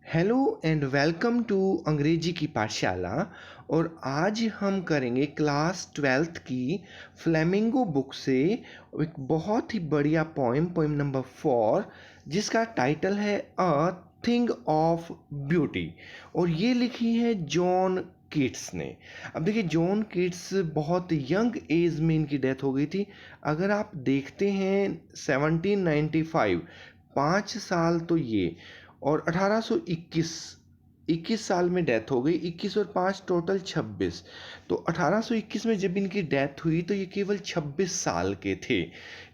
Hello and welcome to अंग्रेजी की पाठशाला। और आज हम करेंगे क्लास ट्वेल्थ की फ्लेमिंगो बुक से एक बहुत ही बढ़िया पोइम नंबर 4, जिसका टाइटल है अ थिंग ऑफ ब्यूटी। और ये लिखी है जॉन कीट्स ने। अब देखिए, जॉन कीट्स बहुत यंग एज में इनकी डेथ हो गई थी। अगर आप देखते हैं 1795, 5 साल तो ये, और 1821 साल में डेथ हो गई। 21 और 5 टोटल 26। तो 1821 में जब इनकी डेथ हुई तो ये केवल 26 साल के थे।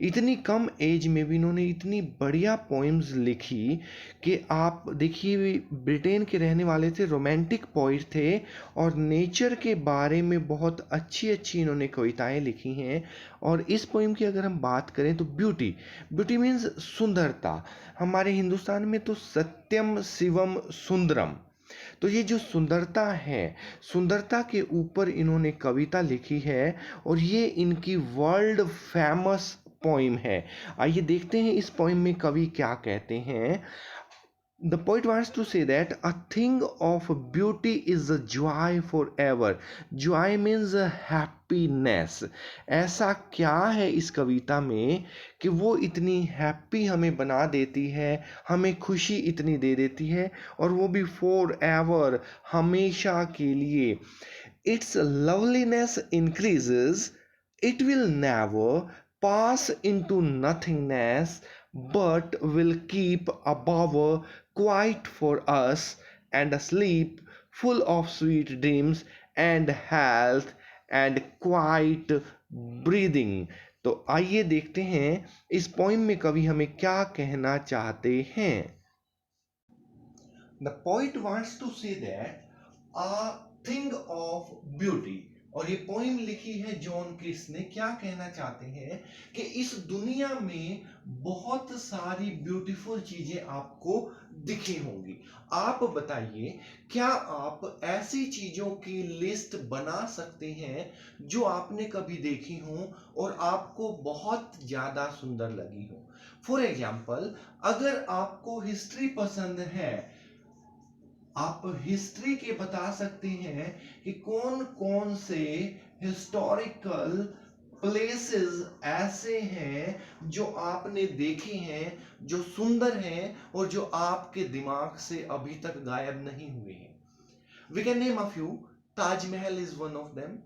इतनी कम एज में भी इन्होंने इतनी बढ़िया पोइम्स लिखी कि आप देखिए, ब्रिटेन के रहने वाले थे, रोमांटिक पोइट थे, और नेचर के बारे में बहुत अच्छी अच्छी इन्होंने कविताएं लिखी हैं। और इस पोइम की अगर हम बात करें तो ब्यूटी, ब्यूटी मीन्स सुंदरता। हमारे हिंदुस्तान में तो सत्यम शिवम सुंदरम। तो ये जो सुंदरता है, सुंदरता के ऊपर इन्होंने कविता लिखी है, और ये इनकी वर्ल्ड फेमस पोइम है। आइए देखते हैं इस पोइम में कवि क्या कहते हैं। The poet wants to say that a thing of beauty is a joy forever. Joy means happiness. ऐसा क्या है इस कविता में कि वो इतनी हैप्पी हमें बना देती है, हमें खुशी इतनी दे देती है, और वो भी फॉर एवर, हमेशा के लिए। Its loveliness increases, it will never pass into nothingness, but will keep above quiet for us, and asleep full of sweet dreams and health and quiet breathing। तो आइए देखते हैं इस पोइम में कवि हमें क्या कहना चाहते हैं। The poet wants to say that a thing of beauty। और ये पोइम लिखी है जॉन किट्स ने। क्या कहना चाहते हैं कि इस दुनिया में बहुत सारी ब्यूटीफुल चीजें आपको दिखी होंगी। आप बताइए, क्या आप ऐसी चीजों की लिस्ट बना सकते हैं जो आपने कभी देखी हो और आपको बहुत ज्यादा सुंदर लगी हो? फॉर एग्जाम्पल, अगर आपको हिस्ट्री पसंद है, आप हिस्ट्री के बता सकते हैं कि कौन कौन से हिस्टोरिकल प्लेसेस ऐसे हैं जो आपने देखे हैं, जो सुंदर हैं, और जो आपके दिमाग से अभी तक गायब नहीं हुए हैं। We can name a few. Taj Mahal is one of them.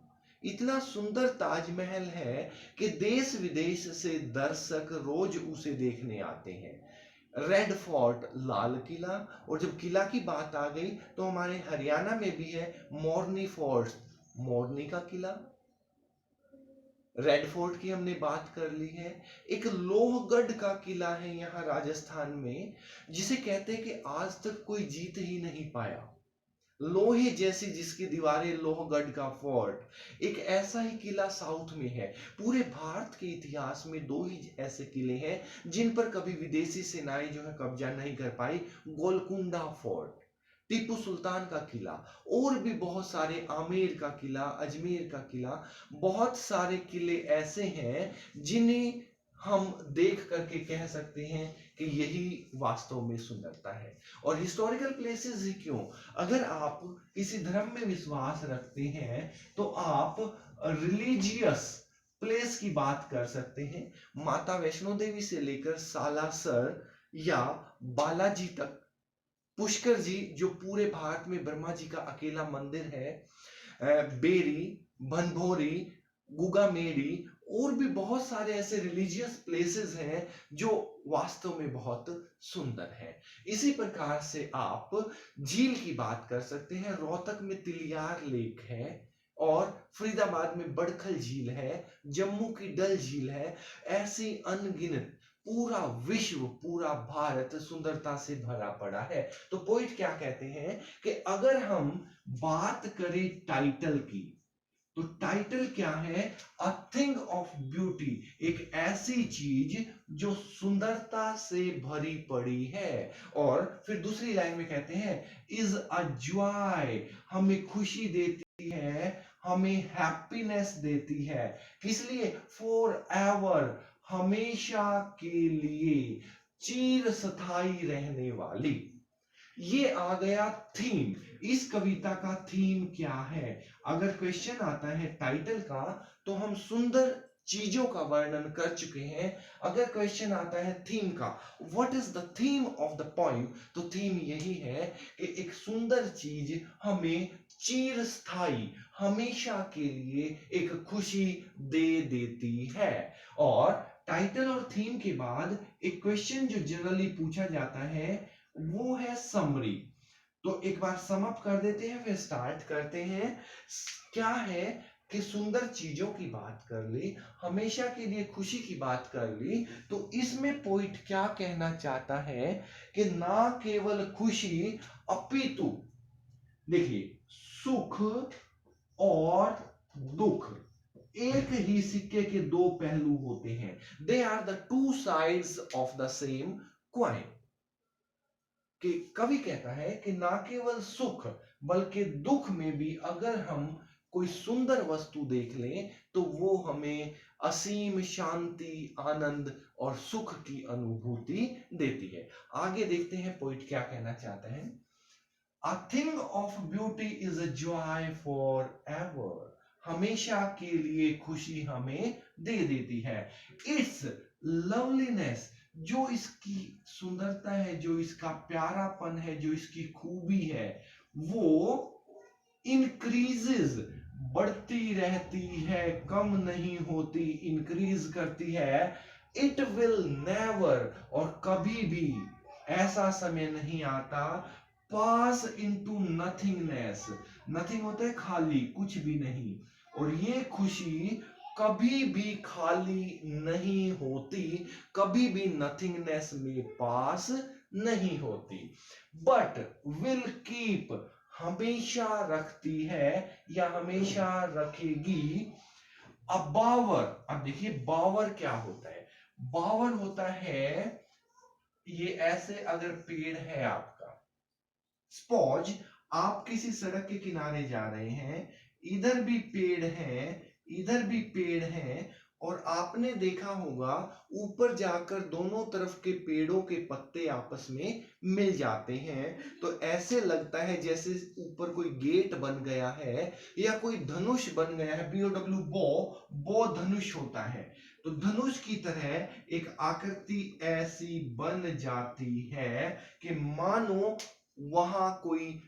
इतना सुंदर ताजमहल है कि देश विदेश से दर्शक रोज उसे देखने आते हैं। Red fort, Lal Qila. और जब किला की बात आ गई तो हमारे हरियाणा में भी है मोरनी फोर्ट, मोरनी का किला। रेड फोर्ट की हमने बात कर ली है। एक लोहगढ़ का किला है यहाँ राजस्थान में, जिसे कहते हैं कि आज तक कोई जीत ही नहीं पाया। लोहे जैसी जिसकी दीवारें, लोहगढ़ का फोर्ट। एक ऐसा ही किला साउथ में है। पूरे भारत के इतिहास में दो ही ऐसे किले हैं जिन पर कभी विदेशी सेनाएं जो है कब्जा नहीं कर पाई। गोलकुंडा फोर्ट, टीपू सुल्तान का किला, और भी बहुत सारे, आमेर का किला, अजमेर का किला। बहुत सारे किले ऐसे हैं जिन्हें हम देख करके कह सकते हैं कि यही वास्तव में सुंदरता है। और हिस्टोरिकल प्लेसेस ही क्यों, अगर आप किसी धर्म में विश्वास रखते हैं तो आप रिलीजियस प्लेस की बात कर सकते हैं। माता वैष्णो देवी से लेकर सालासर या बालाजी तक, पुष्कर जी जो पूरे भारत में ब्रह्मा जी का अकेला मंदिर है, बेरी, भनभोरी, गुगामेडी, और भी बहुत सारे ऐसे रिलीजियस प्लेसेस हैं जो वास्तव में बहुत सुंदर है। इसी प्रकार से आप झील की बात कर सकते हैं। रोहतक में तिलियार लेक है, और फरीदाबाद में बड़खल झील है, जम्मू की डल झील है। ऐसी अनगिनत, पूरा विश्व, पूरा भारत सुंदरता से भरा पड़ा है। तो पोइट क्या कहते हैं कि अगर हम बात करें टाइटल की, तो टाइटल क्या है? अ थिंग ऑफ ब्यूटी, एक ऐसी चीज जो सुंदरता से भरी पड़ी है। और फिर दूसरी लाइन में कहते हैं इज अ जॉय, हमें खुशी देती है, हमें हैप्पीनेस देती है। किस लिए? फॉर एवर, हमेशा के लिए, चिर स्थाई रहने वाली। ये आ गया थीम। इस कविता का थीम क्या है? अगर क्वेश्चन आता है टाइटल का तो हम सुंदर चीजों का वर्णन कर चुके हैं। अगर क्वेश्चन आता है थीम का, what is the theme of the poem, तो थीम यही है कि एक सुंदर चीज हमें चिरस्थायी, हमेशा के लिए एक खुशी दे देती है। और टाइटल और थीम के बाद एक क्वेश्चन जो जनरली पूछा जाता है वो है समरी। तो एक बार सम अप कर देते हैं, फिर स्टार्ट करते हैं। क्या है कि सुंदर चीजों की बात कर ली, हमेशा के लिए खुशी की बात कर ली, तो इसमें पोइट क्या कहना चाहता है कि ना केवल खुशी अपितु, देखिए, सुख और दुख एक ही सिक्के के दो पहलू होते हैं। They are the two sides of the same coin. कि कवि कहता है कि ना केवल सुख बल्कि दुख में भी अगर हम कोई सुंदर वस्तु देख लें तो वो हमें असीम शांति, आनंद और सुख की अनुभूति देती है। आगे देखते हैं पोइट क्या कहना चाहता है। A thing of beauty is a joy forever. हमेशा के लिए खुशी हमें दे देती है। Its loveliness, जो इसकी सुंदरता है, जो इसका प्यारापन है, जो इसकी खूबी है, वो increases, बढ़ती रहती है, कम नहीं होती, इंक्रीज करती है। It will never, और कभी भी ऐसा समय नहीं आता, पास इनटू नथिंगनेस। नथिंग होता है खाली, कुछ भी नहीं। और ये खुशी कभी भी खाली नहीं होती, कभी भी नथिंगनेस में पास नहीं होती। बट विल कीप, हमेशा रखती है या हमेशा रखेगी। अ बावर, अब देखिए बावर क्या होता है। बावर होता है, ये ऐसे अगर पेड़ है आपका, स्पॉज, आप किसी सड़क के किनारे जा रहे हैं, इधर भी पेड़ है, इधर भी पेड़ है, और आपने देखा होगा ऊपर जाकर दोनों तरफ के पेड़ों के पत्ते आपस में मिल जाते हैं, तो ऐसे लगता है जैसे ऊपर कोई गेट बन गया है या कोई धनुष बन गया है। BOW, बो धनुष होता है। तो धनुष की तरह एक आकृति ऐसी बन जाती है कि मानो वहां कोई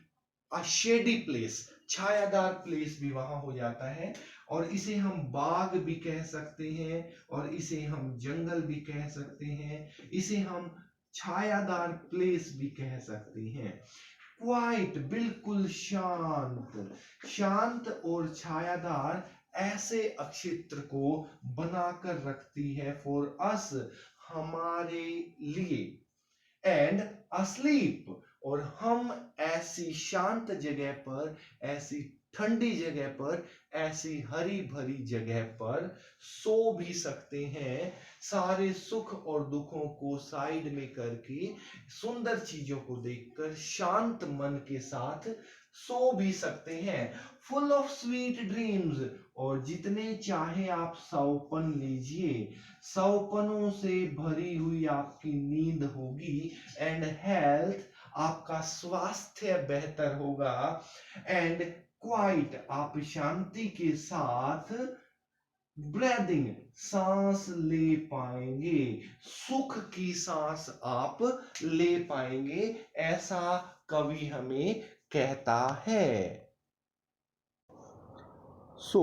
शेडी प्लेस, छायादार प्लेस भी वहां हो जाता है। और इसे हम बाग भी कह सकते हैं, और इसे हम जंगल भी कह सकते हैं, इसे हम छायादार प्लेस भी कह सकते हैं। क्वाइट, बिल्कुल शांत, शांत और छायादार ऐसे अक्षेत्र को बनाकर रखती है फॉर अस, हमारे लिए। एंड अस्लीप, और हम ऐसी शांत जगह पर, ऐसी ठंडी जगह पर, ऐसी हरी भरी जगह पर सो भी सकते हैं। सारे सुख और दुखों को साइड में करके, सुंदर चीजों को देखकर शांत मन के साथ सो भी सकते हैं। फुल ऑफ स्वीट ड्रीम्स, और जितने चाहे आप सौपन लीजिए, सौपनों से भरी हुई आपकी नींद होगी। एंड हेल्थ, आपका स्वास्थ्य बेहतर होगा। एंड क्वाइट, आप शांति के साथ ब्रेदिंग, सांस ले पाएंगे, सुख की सांस आप ले पाएंगे, ऐसा कवि हमें कहता है। सो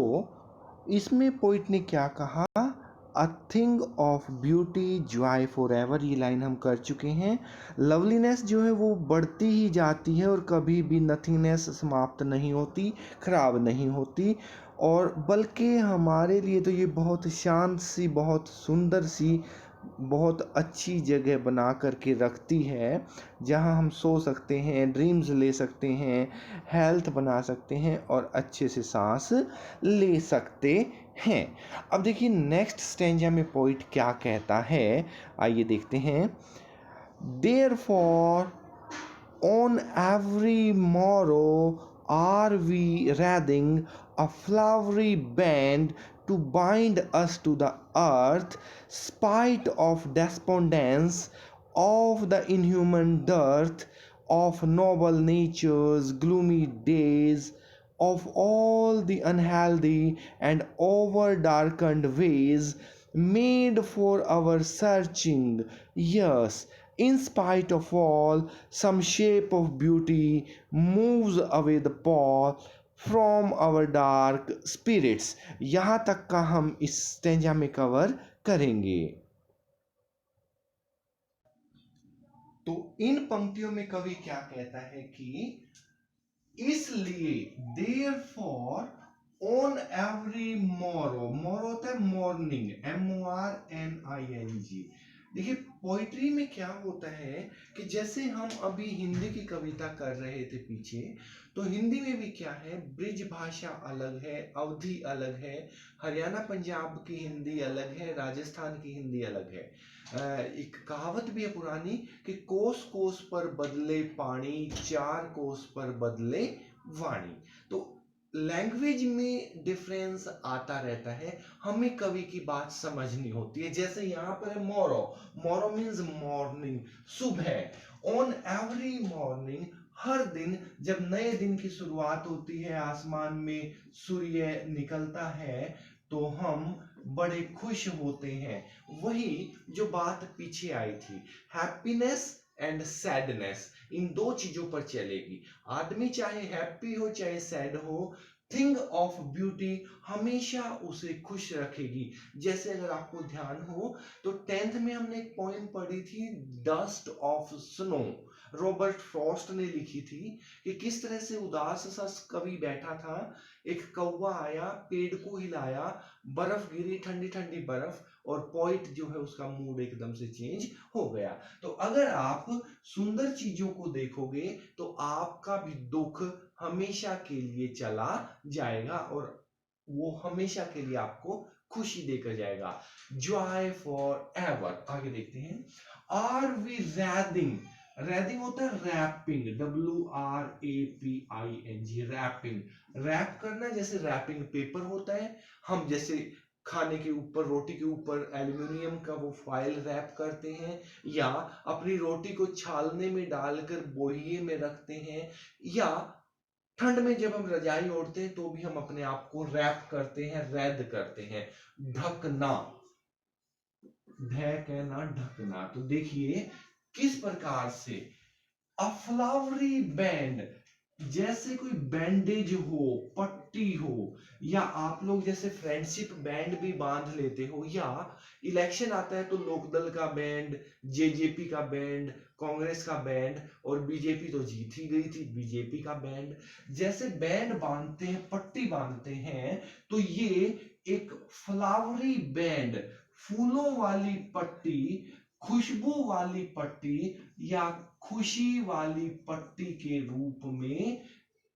इसमें पोइट ने क्या कहा, अ thing of beauty Joy for ever, ये लाइन हम कर चुके हैं। लवलीनेस जो है वो बढ़ती ही जाती है और कभी भी नथिंगनेस समाप्त नहीं होती, खराब नहीं होती। और बल्कि हमारे लिए तो ये बहुत शांत सी, बहुत सुंदर सी, बहुत अच्छी जगह बना करके रखती है, जहाँ हम सो सकते हैं, ड्रीम्स ले सकते हैं, हेल्थ बना सकते हैं और अच्छे से सांस ले सकते हैं। अब देखिए नेक्स्ट स्टेंजा में पोइट क्या कहता है, आइए देखते हैं। Therefore on every morrow are we wreathing a flowery band to bind us to the earth, spite of despondence of the inhuman dearth of noble natures, gloomy days, of all the unhealthy and over darkened ways made for our searching. Yes, in spite of all, some shape of beauty moves away the pall from our dark spirits. यहाँ तक का हम इस stanza में cover करेंगे। तो इन पंक्तियों में कवि क्या कहता है कि इसलिए therefore on every morrow, morrow होता है मॉर्निंग, MORNING। देखिए पोइट्री में क्या होता है कि जैसे हम अभी हिंदी की कविता कर रहे थे पीछे, तो हिंदी में भी क्या है, ब्रिज भाषा अलग है, अवधि अलग है, हरियाणा पंजाब की हिंदी अलग है, राजस्थान की हिंदी अलग है। एक कहावत भी है पुरानी कि कोस कोस पर बदले पानी, चार कोस पर बदले वाणी। तो लैंग्वेज में डिफरेंस आता रहता है, हमें कवि की बात समझनी होती है। जैसे यहाँ पर है मोरो, मोरो मीन्स मॉर्निंग, सुबह। ऑन एवरी मॉर्निंग, हर दिन जब नए दिन की शुरुआत होती है, आसमान में सूर्य निकलता है, तो हम बड़े खुश होते हैं। वही जो बात पीछे आई थी, हैप्पीनेस एंड सैडनेस, इन दो चीजों पर चलेगी। आदमी चाहे हैप्पी हो चाहे सैड हो, थिंग ऑफ ब्यूटी हमेशा उसे खुश रखेगी। जैसे अगर आपको ध्यान हो तो 10th में हमने एक पोएम पढ़ी थी, dust of snow, Robert Frost ने लिखी थी, कि किस तरह से उदास सा कवि बैठा था, एक कौवा आया, पेड़ को हिलाया, बर्फ गिरी, ठंडी ठंडी बर्फ, और पोइट जो है उसका मूड एकदम से चेंज हो गया। तो अगर आप सुंदर चीजों को देखोगे तो आपका भी दुख हमेशा के लिए चला जाएगा और वो हमेशा के लिए आपको खुशी देकर जाएगा। Joy for ever. आगे देखते हैं, आर वी रैदिंग, रैदिंग होता है रैपिंग, WRAPING, रैपिंग, रैप करना, जैसे रैपिंग पेपर होता है, हम जैसे खाने के ऊपर, रोटी के ऊपर एल्यूमिनियम का वो फॉइल रैप करते हैं, या अपनी रोटी को छालने में डालकर बोहिए में रखते हैं, या ठंड में जब हम रजाई ओढ़ते हैं तो भी हम अपने आप को रैप करते हैं, रैद करते हैं। ढकना, ढकना, ढकना। तो देखिए किस प्रकार से अ फ्लावरी बैंड, जैसे कोई बैंडेज हो, पट्टी हो, या आप लोग जैसे फ्रेंडशिप बैंड भी बांध लेते हो, या इलेक्शन आता है तो लोकदल का बैंड, जेजेपी का बैंड, कांग्रेस का बैंड, और बीजेपी तो जीत ही गई थी, बीजेपी का बैंड, जैसे बैंड बांधते हैं, पट्टी बांधते हैं, तो ये एक फ्लावरी बैंड, फूलों वाली पट्टी, खुशबू वाली पट्टी, या खुशी वाली पट्टी के रूप में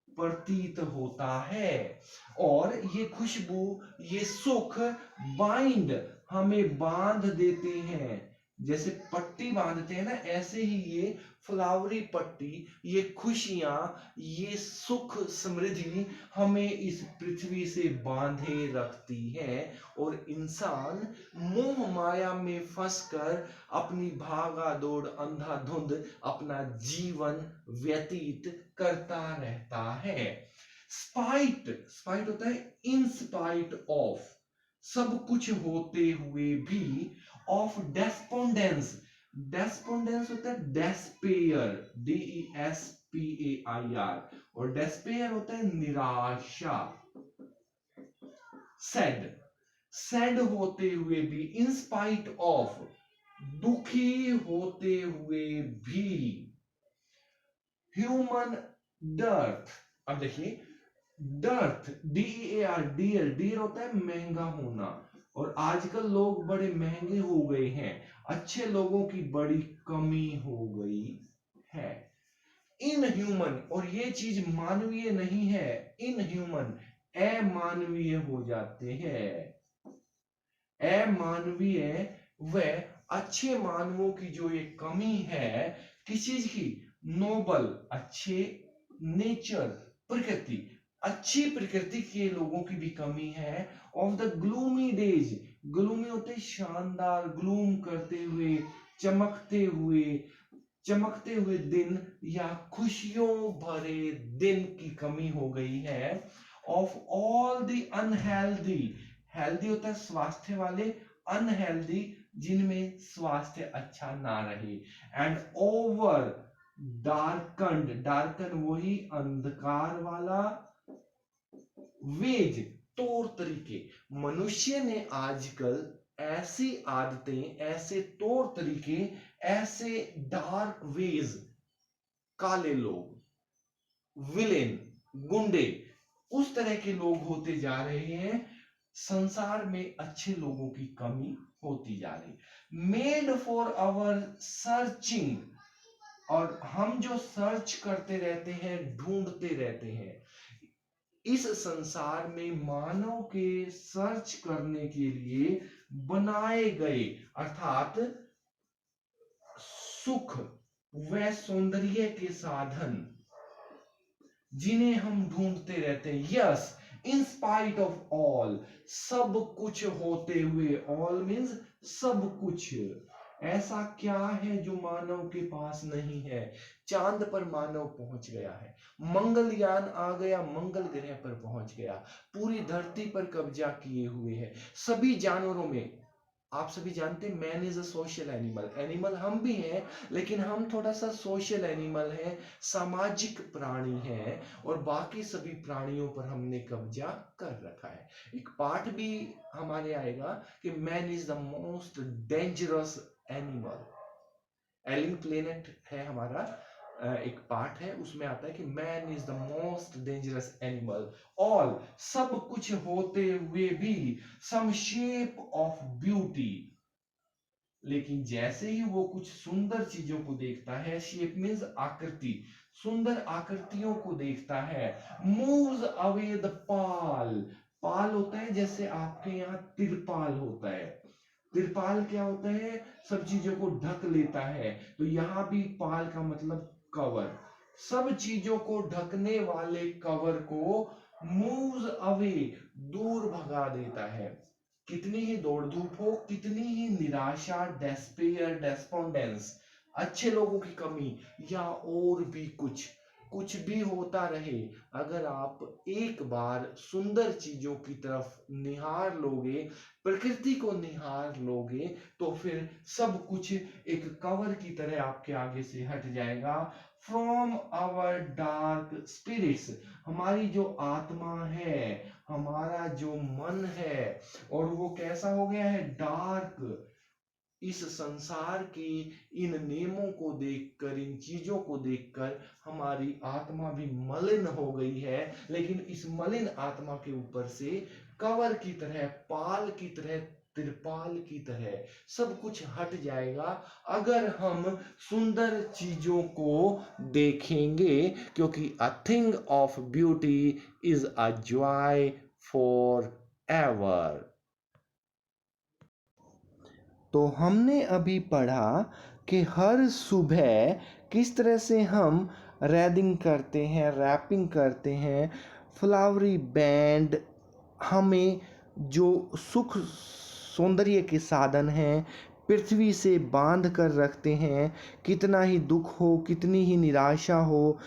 प्रतीत होता है। और ये खुशबू, ये सुख बाइंड, हमें बांध देते हैं, जैसे पट्टी बांधते हैं ना, ऐसे ही ये फ्लावरी पट्टी, ये खुशियां, ये सुख समृद्धि हमें इस पृथ्वी से बांधे रखती है, और इंसान मोह माया में फंसकर अपनी भागा दौड़, अंधाधुंध अपना जीवन व्यतीत करता रहता है। स्पाइट, स्पाइट होता है इन स्पाइट ऑफ, सब कुछ होते हुए भी, ऑफ डेस्पोंडेंस, डेस्पोंडेंस होता है डेस्पेयर, DESPAIR, और डेस्पेयर होता है निराशा। सैड, सैड होते हुए भी, इन स्पाइट ऑफ, दुखी होते हुए भी। ह्यूमन डर्थ, अब देखिए डर्थ, DEAR, डियर, डियर होता है महंगा होना, और आजकल लोग बड़े महंगे हो गए हैं, अच्छे लोगों की बड़ी कमी हो गई है। इन ह्यूमन, और ये चीज मानवीय नहीं है, इन ह्यूमन, अमानवीय हो जाते हैं, अमानवीय, व अच्छे मानवों की जो ये कमी है, किस चीज की, नोबल, अच्छे, नेचर, प्रकृति, अच्छी प्रकृति के लोगों की भी कमी है, of the gloomy days, gloomy होते शानदार, ग्लूम करते हुए, चमकते हुए, चमकते हुए दिन या खुशियों भरे दिन की कमी हो गई है। Of all the unhealthy, healthy होता है स्वास्थ्य वाले, अनहेल्दी जिनमें स्वास्थ्य अच्छा ना रहे, एंड ओवर डार्कंड, डार्कन वही अंधकार वाला, वेज तौर तरीके, मनुष्य ने आजकल ऐसी आदतें, ऐसे तौर तरीके, ऐसे डार्क वेज, काले लोग, विलेन, गुंडे, उस तरह के लोग होते जा रहे हैं। संसार में अच्छे लोगों की कमी होती जा रही। मेड फॉर आवर सर्चिंग, और हम जो सर्च करते रहते हैं, ढूंढते रहते हैं, इस संसार में मानव के सर्च करने के लिए बनाए गए, अर्थात सुख व सौंदर्य के साधन जिन्हें हम ढूंढते रहते हैं। Yes, in spite of all, सब कुछ होते हुए, ऑल मीन्स सब कुछ, ऐसा क्या है जो मानव के पास नहीं है? चांद पर मानव पहुंच गया है, मंगलयान आ गया, मंगल ग्रह पर पहुंच गया, पूरी धरती पर कब्जा किए हुए है। सभी जानवरों में, आप सभी जानते हैं man is a social animal, animal हम भी हैं, लेकिन हम थोड़ा सा सोशल एनिमल हैं, सामाजिक प्राणी हैं, और बाकी सभी प्राणियों पर हमने कब्जा कर रखा है। एक पाठ भी हमारे आएगा कि man is the most dangerous animal. Alien planet है हमारा एक पार्ट है, उसमें आता है कि man is the most dangerous animal. All, सब कुछ होते हुए भी, सम शेप ऑफ ब्यूटी, लेकिन जैसे ही वो कुछ सुंदर चीजों को देखता है, शेप मीन्स आकृति, सुंदर आकृतियों को देखता है, मूव्स अवे द पाल, पाल होता है जैसे आपके यहाँ तिरपाल होता है, तिरपाल क्या होता है? सब चीजों को ढक लेता है, तो यहां भी पाल का मतलब कवर, सब चीजों को ढकने वाले कवर को मूव्स अवे, दूर भगा देता है। कितनी ही दौड़ धूप हो, कितनी ही निराशा, डेस्पेयर, डेस्पोंडेंस, अच्छे लोगों की कमी, या और भी कुछ, कुछ भी होता रहे, अगर आप एक बार सुंदर चीजों की तरफ निहार लोगे, प्रकृति को निहार लोगे, तो फिर सब कुछ एक कवर की तरह आपके आगे से हट जाएगा। फ्रॉम आवर डार्क स्पिरिट्स, हमारी जो आत्मा है, हमारा जो मन है, और वो कैसा हो गया है? डार्क। इस संसार के इन नियमों को देखकर, इन चीजों को देखकर हमारी आत्मा भी मलिन हो गई है, लेकिन इस मलिन आत्मा के ऊपर से कवर की तरह, पाल की तरह, तिरपाल की तरह सब कुछ हट जाएगा अगर हम सुंदर चीजों को देखेंगे, क्योंकि अ thing of beauty is a joy for ever. तो हमने अभी पढ़ा कि हर सुबह किस तरह से हम रैदिंग करते हैं, रैपिंग करते हैं, फ्लावरी बैंड हमें जो सुख सौंदर्य के साधन हैं पृथ्वी से बांध कर रखते हैं। कितना ही दुख हो, कितनी ही निराशा हो,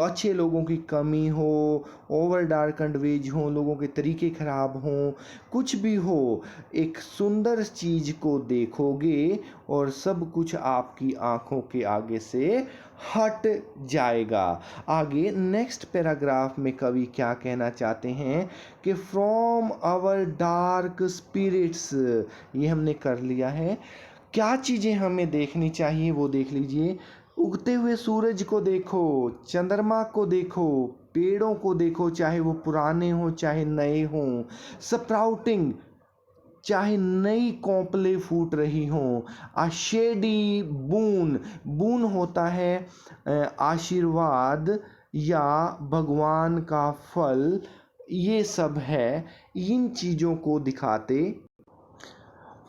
अच्छे लोगों की कमी हो, ओवर डार्कंड वेज हो, लोगों के तरीके खराब हों, कुछ भी हो, एक सुंदर चीज को देखोगे और सब कुछ आपकी आंखों के आगे से हट जाएगा। आगे नेक्स्ट पैराग्राफ में कवि क्या कहना चाहते हैं कि फ्रॉम आवर डार्क स्पिरिट्स, ये हमने कर लिया है। क्या चीज़ें हमें देखनी चाहिए वो देख लीजिए। उगते हुए सूरज को देखो, चंद्रमा को देखो, पेड़ों को देखो, चाहे वो पुराने हों चाहे नए हों, स्प्राउटिंग, चाहे नई कोंपले फूट रही हों, आशेडी बून, बून होता है आशीर्वाद या भगवान का फल, ये सब है, इन चीज़ों को दिखाते।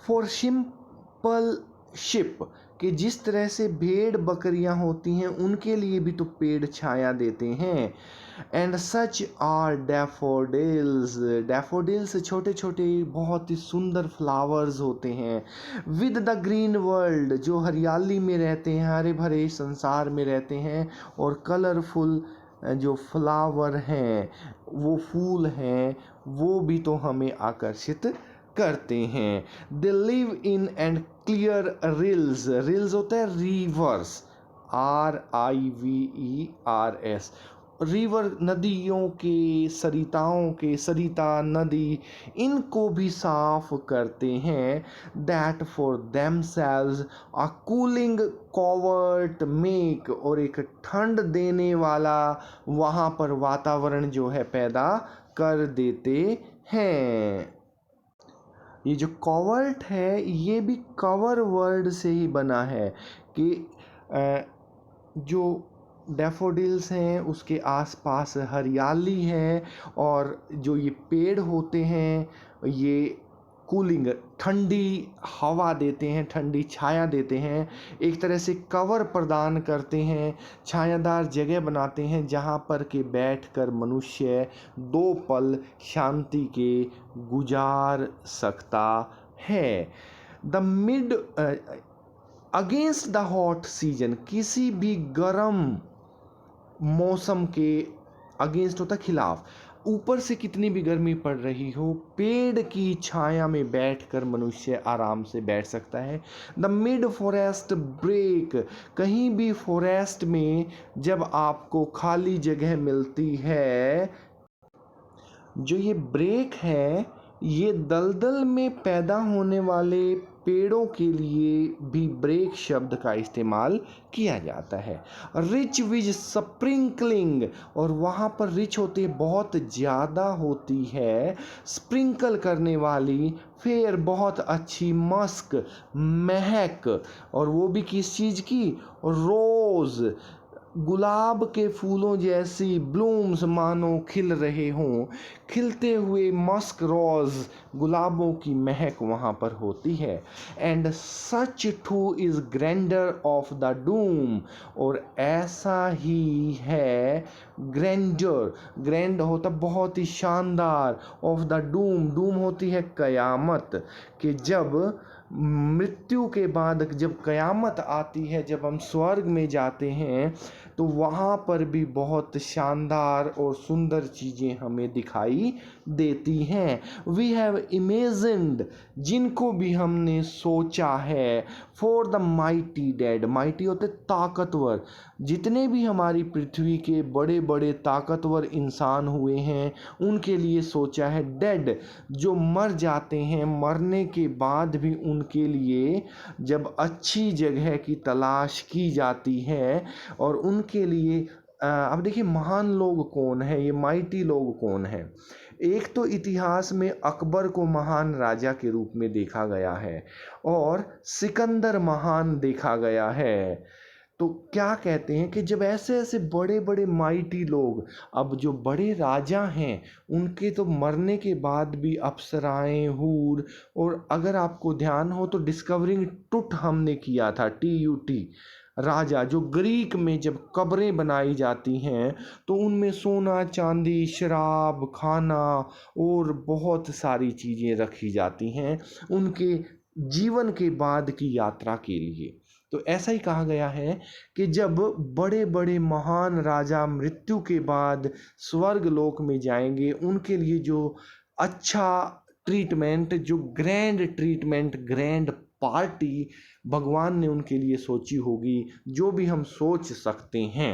फॉर सिंपल शिप, कि जिस तरह से भेड़ बकरियां होती हैं उनके लिए भी तो पेड़ छाया देते हैं। And such are daffodils, daffodils छोटे छोटे बहुत ही सुंदर फ्लावर्स होते हैं। विद द ग्रीन वर्ल्ड, जो हरियाली में रहते हैं, हरे भरे संसार में रहते हैं, और कलरफुल जो फ्लावर हैं, वो फूल हैं, वो भी तो हमें आकर्षित करते हैं। They live in and clear reels, reels होता है रिवर्स, RIVERS, रिवर नदियों के, सरिताओं के, सरिता नदी, इनको भी साफ करते हैं। That for themselves a cooling covert make, और एक ठंड देने वाला वहाँ पर वातावरण जो है पैदा कर देते हैं। ये जो कॉवर्ट है ये भी कवर वर्ड से ही बना है कि जो डैफोडिल्स हैं उसके आसपास हरियाली है, और जो ये पेड़ होते हैं ये कूलिंग, ठंडी हवा देते हैं, ठंडी छाया देते हैं, एक तरह से कवर प्रदान करते हैं, छायादार जगह बनाते हैं जहाँ पर के बैठकर मनुष्य 2 पल शांति के गुजार सकता है। The mid against the hot season, किसी भी गर्म मौसम के अगेंस्ट होता खिलाफ, ऊपर से कितनी भी गर्मी पड़ रही हो, पेड़ की छाया में बैठकर मनुष्य आराम से बैठ सकता है। द मिड फॉरेस्ट ब्रेक, कहीं भी फॉरेस्ट में जब आपको खाली जगह मिलती है, जो ये ब्रेक है ये दलदल में पैदा होने वाले पेड़ों के लिए भी ब्रेक शब्द का इस्तेमाल किया जाता है। रिच विज स्प्रिंकलिंग, और वहाँ पर रिच होती है, बहुत ज़्यादा होती है, स्प्रिंकल करने वाली, फिर बहुत अच्छी, मस्क महक, और वो भी किस चीज़ की, रोज़, गुलाब के फूलों जैसी ब्लूम्स मानो खिल रहे हों, खिलते हुए मस्क रोज गुलाबों की महक वहाँ पर होती है। And such too is grandeur of the doom, और ऐसा ही है ग्रैंडर, ग्रैंड होता बहुत ही शानदार, ऑफ द डूम, डूम होती है कयामत, कि जब मृत्यु के बाद जब कयामत आती है, जब हम स्वर्ग में जाते हैं तो वहाँ पर भी बहुत शानदार और सुंदर चीज़ें हमें दिखाई देती हैं। वी हैव इमेजिन्ड, जिनको भी हमने सोचा है, for the mighty dead, mighty होते ताकतवर, जितने भी हमारी पृथ्वी के बड़े बड़े ताकतवर इंसान हुए हैं उनके लिए सोचा है। डेड, जो मर जाते हैं, मरने के बाद भी उनके लिए जब अच्छी जगह की तलाश की जाती है, और उनके लिए अब देखिए महान लोग कौन है, ये माइटी लोग कौन है। एक तो इतिहास में अकबर को महान राजा के रूप में देखा गया है, और सिकंदर महान देखा गया है। तो क्या कहते हैं कि जब ऐसे ऐसे बड़े बड़े माइटी लोग, अब जो बड़े राजा हैं उनके तो मरने के बाद भी अप्सराएं, हूर, और अगर आपको ध्यान हो तो डिस्कवरिंग टुट हमने किया था, TUT, राजा, जो ग्रीक में जब कब्रें बनाई जाती हैं तो उनमें सोना चांदी, शराब, खाना और बहुत सारी चीज़ें रखी जाती हैं उनके जीवन के बाद की यात्रा के लिए। तो ऐसा ही कहा गया है कि जब बड़े बड़े महान राजा मृत्यु के बाद स्वर्ग लोक में जाएंगे, उनके लिए जो अच्छा ट्रीटमेंट, जो ग्रैंड ट्रीटमेंट, ग्रैंड पार्टी भगवान ने उनके लिए सोची होगी, जो भी हम सोच सकते हैं।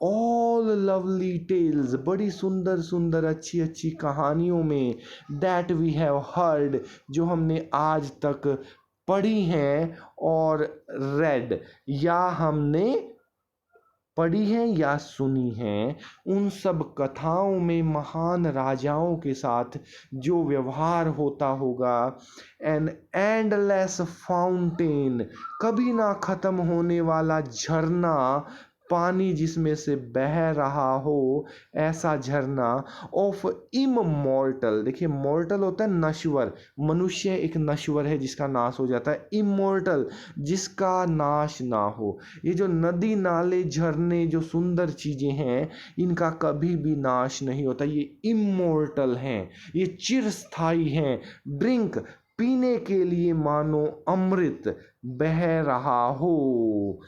ऑल लवली टेल्स, बड़ी सुंदर सुंदर अच्छी अच्छी कहानियों में, दैट वी हैव हर्ड, जो हमने आज तक पढ़ी हैं, और रेड, या हमने पढ़ी हैं या सुनी हैं, उन सब कथाओं में महान राजाओं के साथ जो व्यवहार होता होगा। एन एंडलेस फाउंटेन, कभी ना ख़त्म होने वाला झरना, पानी जिसमें से बह रहा हो ऐसा झरना, ऑफ इममॉर्टल, देखिए मॉर्टल होता है नश्वर, मनुष्य एक नश्वर है जिसका नाश हो जाता है, इमॉर्टल जिसका नाश ना हो। ये जो नदी नाले झरने जो सुंदर चीजें हैं इनका कभी भी नाश नहीं होता, ये इमॉर्टल हैं, ये चिरस्थायी हैं। ड्रिंक, पीने के लिए मानो अमृत बह रहा हो।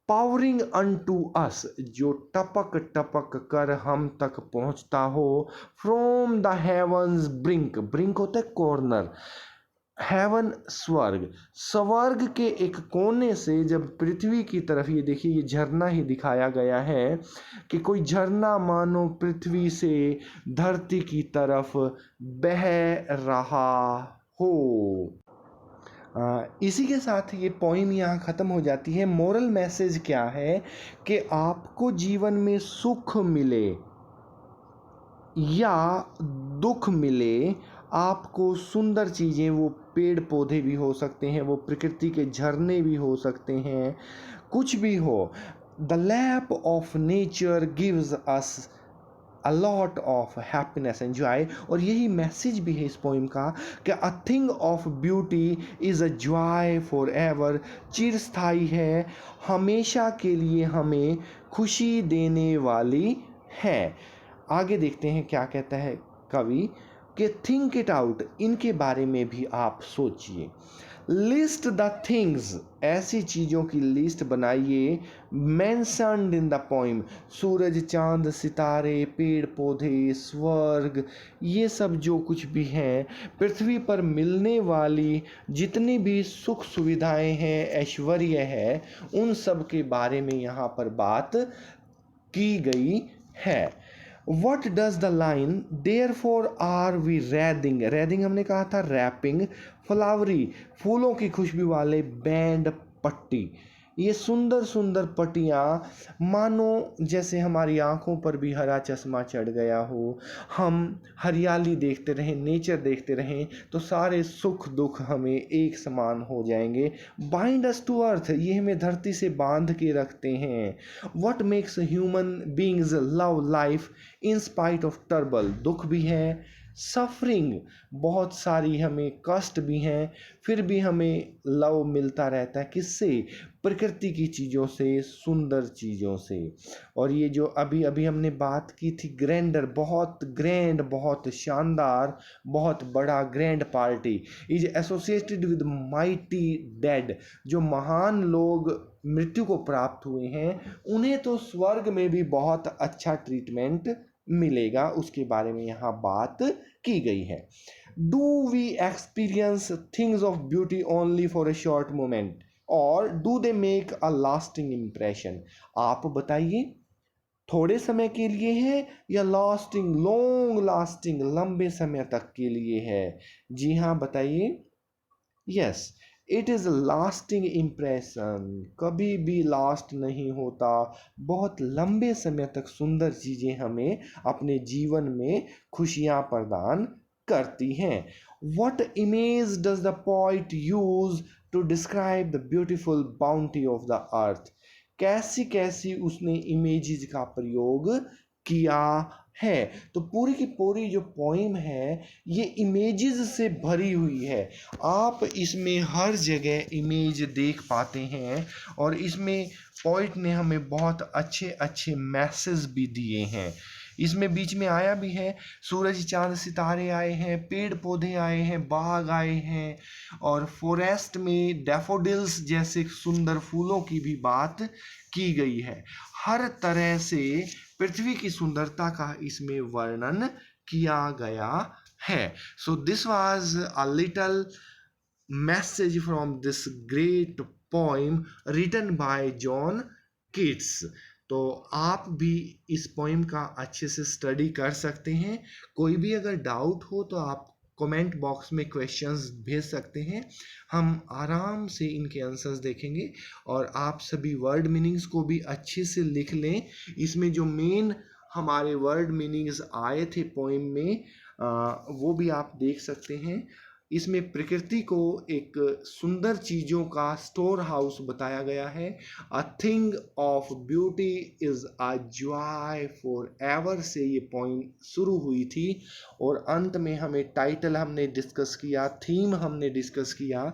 पावरिंग अनटू अस, जो टपक टपक कर हम तक पहुंचता हो। From the heaven's brink, brink होता है कॉर्नर, हेवन स्वर्ग, स्वर्ग के एक कोने से जब पृथ्वी की तरफ, ये देखिए ये झरना ही दिखाया गया है कि कोई झरना मानो पृथ्वी से धरती की तरफ बह रहा हो। इसी के साथ ये पोइम यहाँ ख़त्म हो जाती है। मोरल मैसेज क्या है कि आपको जीवन में सुख मिले या दुख मिले, आपको सुंदर चीज़ें, वो पेड़ पौधे भी हो सकते हैं, वो प्रकृति के झरने भी हो सकते हैं, कुछ भी हो, the lap of nature gives us a lot of happiness and joy। और यही मैसेज भी है इस पोइम का कि a thing of beauty is a joy forever, चिरस्थायी है, हमेशा के लिए हमें खुशी देने वाली है। आगे देखते हैं क्या कहता है कवि कि थिंक इट आउट, इनके बारे में भी आप सोचिए। लिस्ट द थिंग्स, ऐसी चीज़ों की लिस्ट बनाइए, मेंशन्ड इन द पोइम, सूरज चांद सितारे पेड़ पौधे स्वर्ग, ये सब जो कुछ भी हैं पृथ्वी पर मिलने वाली जितनी भी सुख सुविधाएं हैं ऐश्वर्य है, उन सब के बारे में यहाँ पर बात की गई है। What does the line therefore are we wrathing, wrathing हमने कहा था रैपिंग, फ्लावरी फूलों की खुशबू वाले बैंड पट्टी, ये सुंदर सुंदर पट्टियाँ मानो जैसे हमारी आंखों पर भी हरा चश्मा चढ़ गया हो, हम हरियाली देखते रहें, नेचर देखते रहें तो सारे सुख दुख हमें एक समान हो जाएंगे। बाइंड अस टू अर्थ, ये हमें धरती से बांध के रखते हैं। What makes human beings love life in spite of trouble, दुख भी है, सफरिंग बहुत सारी हमें कष्ट भी हैं, फिर भी हमें लव मिलता रहता है, किससे, प्रकृति की चीज़ों से, सुंदर चीज़ों से। और ये जो अभी अभी हमने बात की थी ग्रैंडर, बहुत ग्रैंड, बहुत शानदार, बहुत बड़ा grand party is associated with mighty dead, जो महान लोग मृत्यु को प्राप्त हुए हैं उन्हें तो स्वर्ग में भी बहुत अच्छा ट्रीटमेंट मिलेगा, उसके बारे में यहाँ बात की गई है। Do we experience things of beauty only for a short moment और do they make a lasting impression, आप बताइए थोड़े समय के लिए है या लास्टिंग, लॉन्ग लास्टिंग, लंबे समय तक के लिए है। जी हाँ बताइए। Yes, it is lasting impression, कभी भी लास्ट नहीं होता, बहुत लंबे समय तक सुंदर चीज़ें हमें अपने जीवन में खुशियाँ प्रदान करती हैं। What image does the poet use to describe the beautiful bounty of the earth, कैसी कैसी उसने इमेजेस का प्रयोग किया है। तो पूरी की पूरी जो पोइम है ये इमेजेस से भरी हुई है, आप इसमें हर जगह इमेज देख पाते हैं और इसमें पोइट ने हमें बहुत अच्छे अच्छे मैसेज भी दिए हैं। इसमें बीच में आया भी है, सूरज चांद सितारे आए हैं, पेड़ पौधे आए हैं, बाग आए हैं और फॉरेस्ट में डैफोडिल्स जैसे सुंदर फूलों की भी बात की गई है। हर तरह से पृथ्वी की सुंदरता का इसमें वर्णन किया गया है। So this was a little message from this great poem written by John Keats. तो आप भी इस पोइम का अच्छे से स्टडी कर सकते हैं। कोई भी अगर डाउट हो तो आप कमेंट बॉक्स में क्वेश्चंस भेज सकते हैं, हम आराम से इनके आंसर्स देखेंगे और आप सभी वर्ड मीनिंग्स को भी अच्छे से लिख लें। इसमें जो मेन हमारे वर्ड मीनिंग्स आए थे पोइम में वो भी आप देख सकते हैं। इसमें प्रकृति को एक सुंदर चीज़ों का स्टोर हाउस बताया गया है। अ thing of beauty is a joy for ever से ये पॉइंट शुरू हुई थी और अंत में हमें टाइटल हमने डिस्कस किया, थीम हमने डिस्कस किया,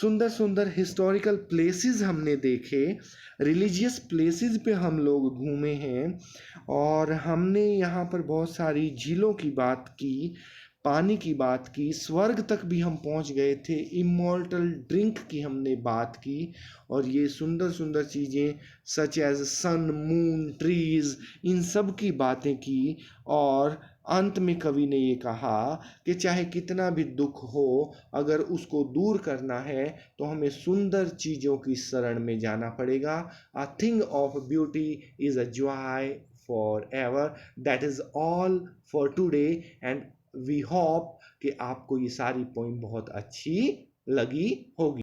सुंदर सुंदर हिस्टोरिकल प्लेसेस हमने देखे, रिलीजियस प्लेसेस पे हम लोग घूमे हैं और हमने यहाँ पर बहुत सारी झीलों की बात की, पानी की बात की, स्वर्ग तक भी हम पहुंच गए थे, इमॉर्टल ड्रिंक की हमने बात की और ये सुंदर सुंदर चीज़ें सच एज सन, मून, ट्रीज, इन सब की बातें की और अंत में कवि ने ये कहा कि चाहे कितना भी दुख हो, अगर उसको दूर करना है तो हमें सुंदर चीज़ों की शरण में जाना पड़ेगा। A thing of beauty is a joy for ever. That is all for today and we hope कि आपको ये सारी पॉइंट बहुत अच्छी लगी होगी।